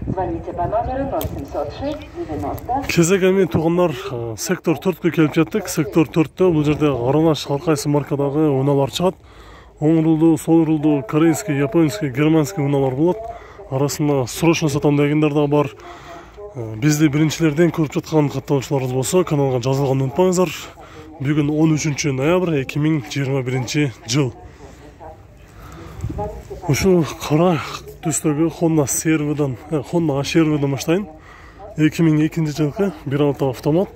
Звоните по номеру 0706 90. Кезегемен туғандар сектор 4-ке келіп жаттық. Сектор 4-те бұл жерде аралаш әрқайсы маркадағы уналар шығады. Оң рулды, сол рулды, корейский, японский, германский уналар болады. Арасында срочно сатам дегендер де бар. Бізде біріншілерден көріп жатқан қаттаушыларыңыз болса, каналға жазылғанды ұмытпаңыздар. Бүгін 13 ноябрь 2021 жыл. Ушул қара түстегі Honda CR-дан баштайын. 2002 жылғы 1.6 автомат.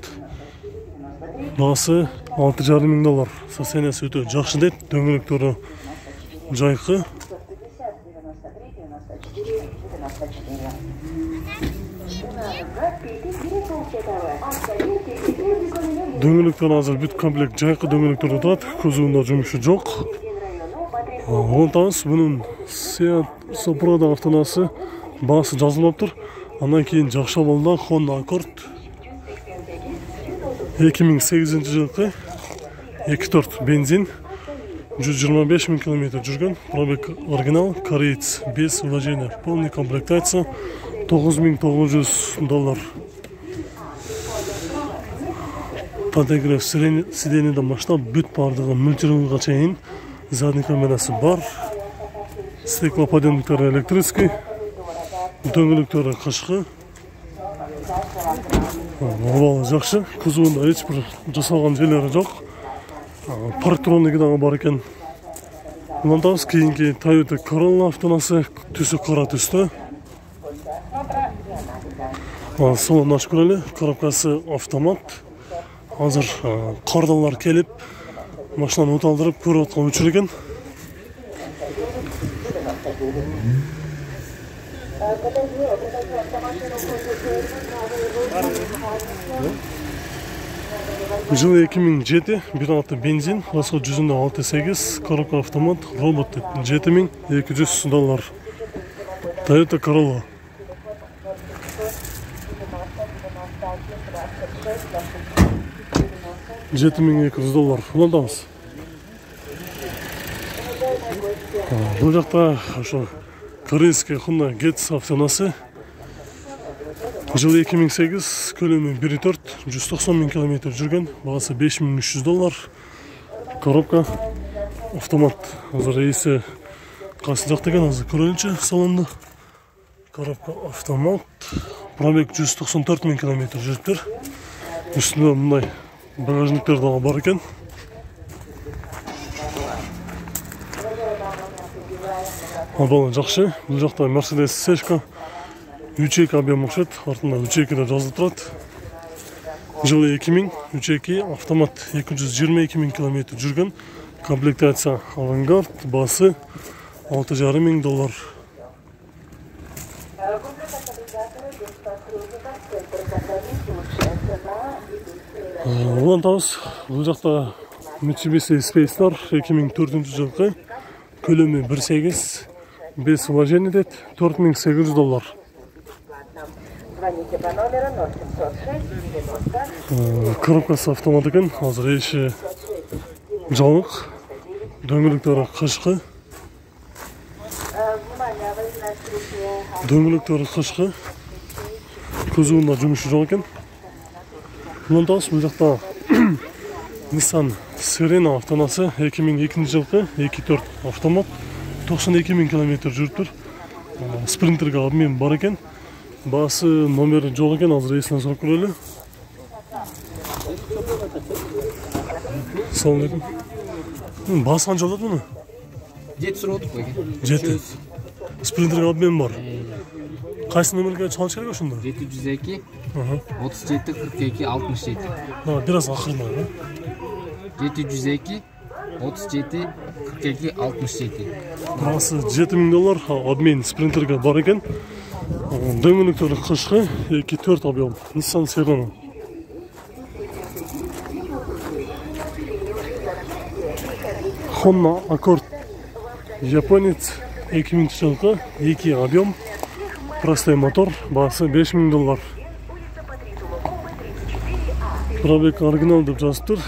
Бағасы $6,500. Состояниесі өте жақсы дейді. Дөңгелектері жайқы. Дөңгелектер азыр бүт комплект жайқы дөңгелектер отырады. Көзуында жұмысы жоқ. Онтаңыз бұның Seat Sopra'da автонасы бағасы жазылып тұр. Анан кейін жақша болда Honda Accord 2008 жылғы 2.4 бензин 125 000 км жүрген. Пробег оригинал, кореец, без вложения, полный комплектация, $9,900. Подогрев сиденьеден баштап бүт бардығы мөлшерге чейин. Задний камерасы бар. Стеклоподъемниктері электрический. Дөңгелектері қышқы. Обалы жақсы. Кузуында ешбір жасалған жерлері жоқ. Парктронигі дағы бар екен. Онтаңыз кейінгі Toyota Corolla автонасы түсі қара түсті. Солын ашып көрелі. Коробкасы автомат. Азыр қардалар келіп, машинаны оталдырып көріп отқан өчірген. Жылы 2007, 1.6 бензин, расход жүзінде 6,8, коробка автомат, робот $7,200. Toyota Corolla. $7,200. Ұландамыз. Бұл жақта корейский Honda Getz автонасы. Жылы 2008, көлемі 1.4, 190 000 км жүрген. Бағасы $5,300. Коробка автомат. Азыр есі қасы жақтыған, азыр көрелінші салонды. Коробка автомат. Пробег 194 000 км жүрттір. Үстінде мұндай багажниктер дағы бар екен. Абалы жақшы. Бұл жақта Mercedes C-шка 3.2 объем ұқшет. Артында 3.2 де жазылып тұрады. Жылы 2000, 3.2 автомат 222 000 км жүрген. Комплектация Avantgarde. Басы $6,500. Ұлантауыз, бұл жақта Mitsubishi Space-нар 2004 жылғы, көлемі 1.8, без вложения дед, $4,800. Коробкасы автомат екен, азыр еші жауық, дөңгелектері қышқы. Көзуында жұмысы жоқ екен. Ұлантауыз, бұл жақта Nissan Serena автонасы 2002 жылғы 2.4 автомат 92 000 км жүріп тұр. Спринтерге обмен бар екен. Басы номері жоқ екен, азыр есінен сұрап көрелі. Салам алейкум. Басы қанша болады мұны? 7 сұрап отық екен. 7. Спринтерге обмен бар. Қайсы номерге чалыш керек ұшында? 702 37 42 67. Biraz ақырма. 702 37 42 67. Басы $7,000 обмен спринтерге бар екен. Дөңгелектері қышқы 2.4 объем. Nissan Serena. Honda Accord Японец 2000 жылғы 2 объем. Простой мотор, басы $5,000. Пробег оригинал деп жазып тұр.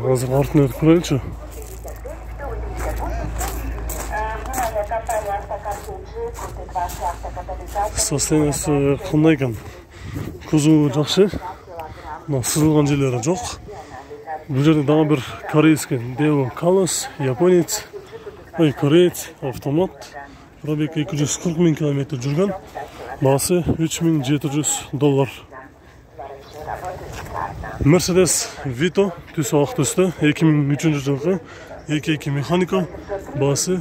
Азыр артын өтіп көрелікші. состояниесі қандай екен? Кузовы жақсы, сызылған жерлері жоқ. Бұл жерде дағы бір корейский Део Калос, японец, кореец, автомат. Пробег 240 000 км жүрген. Басы $3700. Mercedes Vito түсі ақ түсті, 2003 жылғы 2.2 механика, басы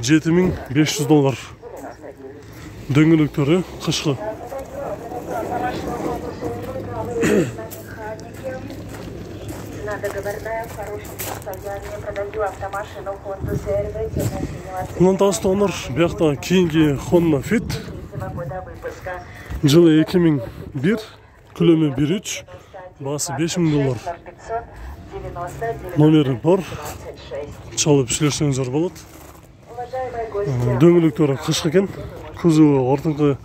$7500. Дөңгелектері қышқы. Мұнан тастығыныр бияқта кейінгі Honda Fit. Жылы 2001, күлемі 1.3, басы $5000. Номері бар, чалып шілерсеңіздер болады. Дөңгелектері қышқы екен. Кузовы ортыңғы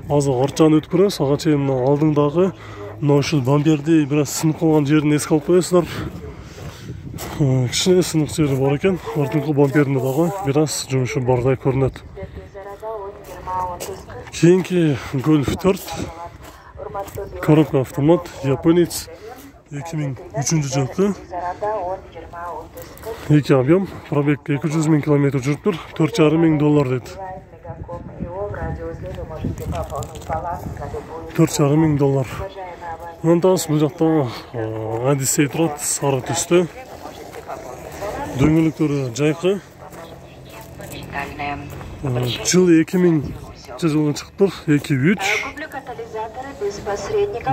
азы артжан өтіп көрі, саға чейін алдыңдағы наушыл бамперде біраз сынып қалған жерін еске алып қоясыздар. Кішіне сынық жері бар екен, ортыңғы бамперінде дағы біраз жұмышы бардай көрінеді. Кейінгі Golf 4, коробка автомат, японец, 2003 жылғы, 2 объем, пробег 200 000 км жүріп тұр, $4500 деді. $4500. Мұнан тағыз бұл жақта Odyssey тұрады, сары түсті. Дөңгелектері жайқы. Жылы 2000 жылын шығып тұр, 2.3.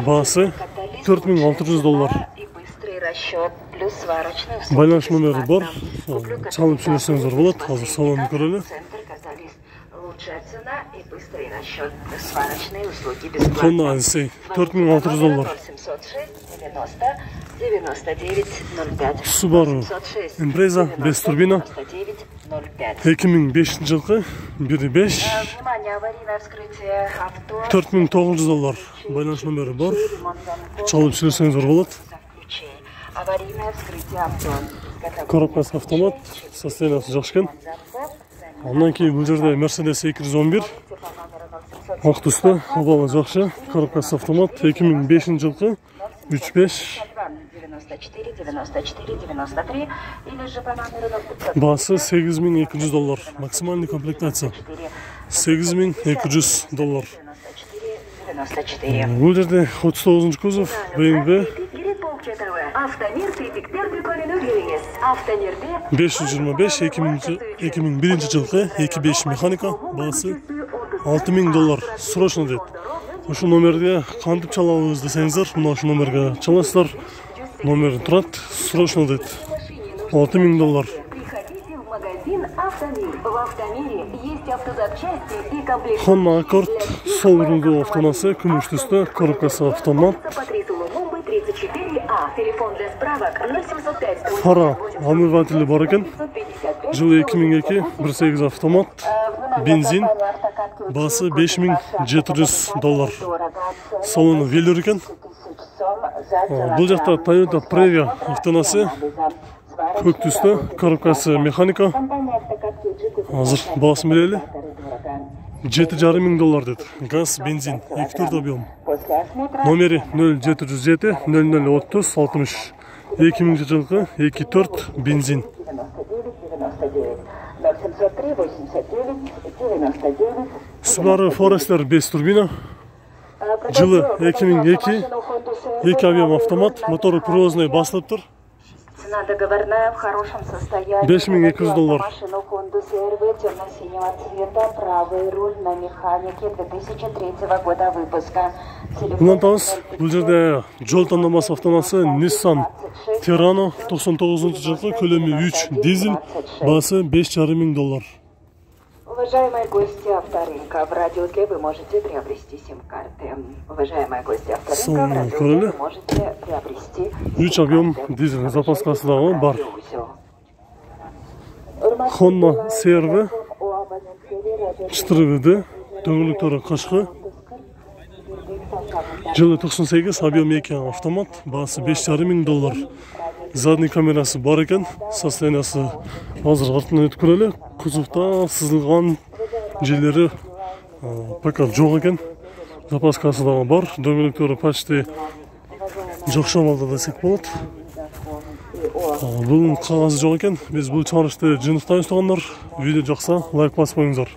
Басы $4600. Байланыс номері бар, чалып сөйлесеңіздер болады, қазір салонын көрелі. Honda Odyssey $4600. Subaru Impreza 5 турбина 2005 жылғы 1.5 $4900. Байланыс номері бар, чалып сөйлесеңіздер болады. Коробкасы автомат, состояниесі жақсы екен. Ondan кейін бұл жерде Mercedes 211, ақ түсті, обалы жақсы, коробкасы автомат, 2005 жылғы 3.5, басы $8200, максимальный комплектация $8200. Бұл жерде 39 кузов, BMW 525 2001 жылғы 2.5 механика, басы $6000. Срочно деді. Ошу номерге қантып чалауыз десеңіздер, мұна ошу номерге чаласыздар. Номері тұрады, срочно деді. $6000. Honda Accord, сол рулды автонасы, күміш түсті, коробкасы автомат. Фара омывателі бар екен. Жылы 2002, 1.8 автомат, бензин, басы $5700. Салоны велюр екен. Бұл жақта Toyota Previa автонасы, көк түсті, коробкасы механика. Азыр басын білелі. $7500 деді. Газ, бензин, 2.4 объем. Номері 0707 0030 60. 2000 жылғы 2.4 бензин. Subaru Forester 5 турбина. Жылы 2002, 2 объем автомат, моторы привозной басылып тұр. Цена договорная, в хорошем состоянии. $5200. Машину Honda CR-V темно-синего цвета, правый руль на механике 2003 года выпуска. Мұнан тағыз, бұл жерде жол таңдамасы автонасы Nissan Terrano 99 жылғы, көлемі 3 дизель, басы $5500. Уважаемые гости авторынка, в радиоузле вы можете приобрести сим-карты. Уважаемые гости авторынка, в радиоузле вы можете приобрести 3 объем дизель запаскасы дағы бар. Honda CR-V 4WD, дөңгелектері қышқы. Жылы 98, объем 2 автомат, басы $5500. Задний камерасы бар екен, состояниясы азыр артынан өтіп көрелі. Кузовта сызылған жерлері ПК жоқ екен. Запаскасы дагы бар. Дөңгөлөктөрү почти жокшомалда десек болот. Бул кагазы жок экен. Биз бул чыгарышты жыйынтыктайбыз туугандар. Видео жакса лайк басып коюңуздар.